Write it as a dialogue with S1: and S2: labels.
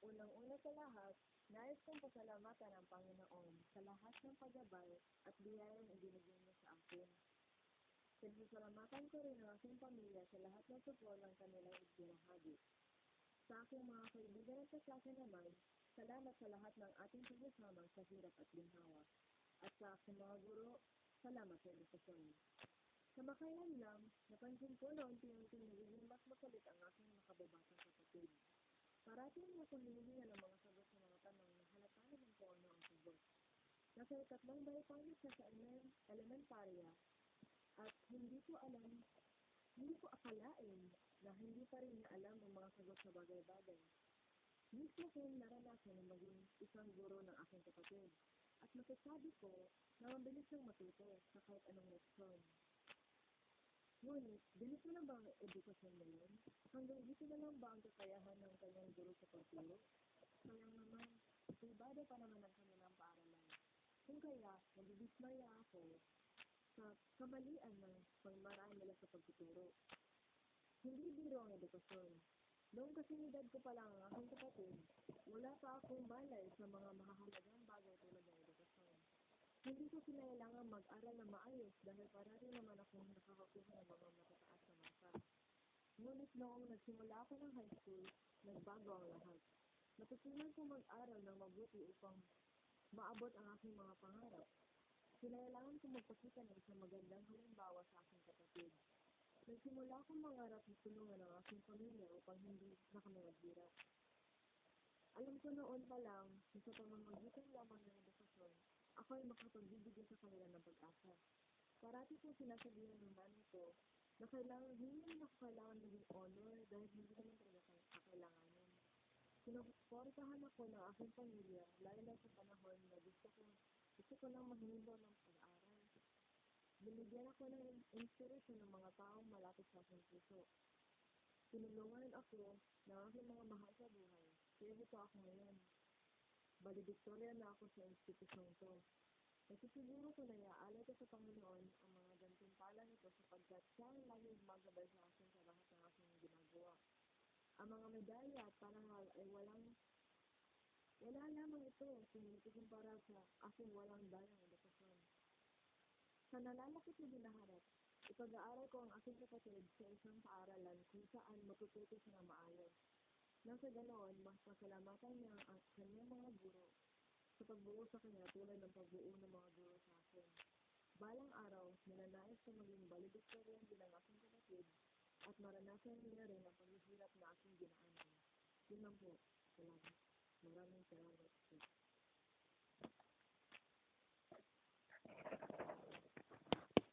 S1: Unang-una sa lahat, nais kong pasalamatan ang Panginoon sa lahat ng paggabay at biyayang ibinigay niya sa akin. Pinasasalamatan ko rin ang aking pamilya sa lahat ng suportang kanilang ibinahagi. Sa aking mga kaibigan at kaklase naman, salamat sa lahat ng ating pagsasama sa hirap at ginhawa. At sa aking mga guro, salamat sa edukasyon. Kamakailan lang, napansin ko na unti-unti nagiging mas makulit ang aking makababatang kapatid. Parating na akong hinihinga ng mga sagot sa mga tanong na halata naman ko ano ang sagot. Nasa ikatlong balikpanik siya sa elementarya at hindi ko akalain na hindi pa rin niya alam ang mga sagot sa bagay-bagay. Mismo kong naranasan na maging isang guro ng aking kapatid at masasabi ko na mabilis siyang matuto sa kahit anong leksyon. Ngunit, ganito na ba ang edukasyon ngayon? Hanggang dito na lang ba ang kakayahan ng kanyang guro sa pagturo? Sayang naman, pribado pa naman ang kanilang paaralan. Kung kaya, nabibismaya ako sa kamalian ng pagmaraan nila sa pagtuturo. Hindi biro ang edukasyon. Noong kasinidad ko pa lang ang aking kapatid, wala pa akong balay sa mga mahahalagang bagay tulad ng edukasyon. Hindi ko kinailangan mag-aral na maayos dahil parati naman akong nakakakuha ng mga matataas na marka. Ngunit noong nagsimula ako ng high school, nagbago ang lahat. Natutunan kong mag-aral ng mabuti upang maabot ang aking mga pangarap. Kinailangan kong magpakita ng isang magandang halimbawa sa aking kapatid. Nagsimula akong mangarap na tulungan ang aking pamilya upang hindi na kami maghirap. Alam ko noon pa lang na sa pamamagitan lamang ng edukasyon, ako ay makapagbibigay sa kanila ng pag-asa. Parati kong sinasabihan ng nanay ko na hindi naman ako kailangan maging honor dahil hindi naman talaga kakailanganin. Sinuportahan ako ng aking pamilya lalo na sa panahon na gusto ko nang maghimbo ng pag-aaral. Binigyan ako ng inspirasyon ng mga taong malapit sa aking puso. Tinulungan ako ng aking mga mahal sa buhay, kaya ito ako ngayon. Valedictoria na ako sa institusyong to. Nagsisiguro ko na iaalay ko sa Panginoon ang mga gantimpala nito sapagkat siya ang laging gumagabay sa akin sa lahat ng aking ginagawa. Ang mga medalya at parangal ay wala lamang ito kung ikukumpara sa aking walang dayang edukasyon. Sa nalalapit na hinaharap, ipag-aaral ko ang aking kapatid sa isang paaralan kung saan matututo siya ng maayos. Nang sa ganoon, mas pasalamatan niya ang kanyang mga guro sa pagbuo sa kanya tulad ng pagbuo ng mga guro sa akin. Balang araw, ninanais ko maging valedictorian bilang aking kapatid at maranasan niya rin ang paghihirap na aking dinaanan. Yun lang po. Salamat. Maraming salamat.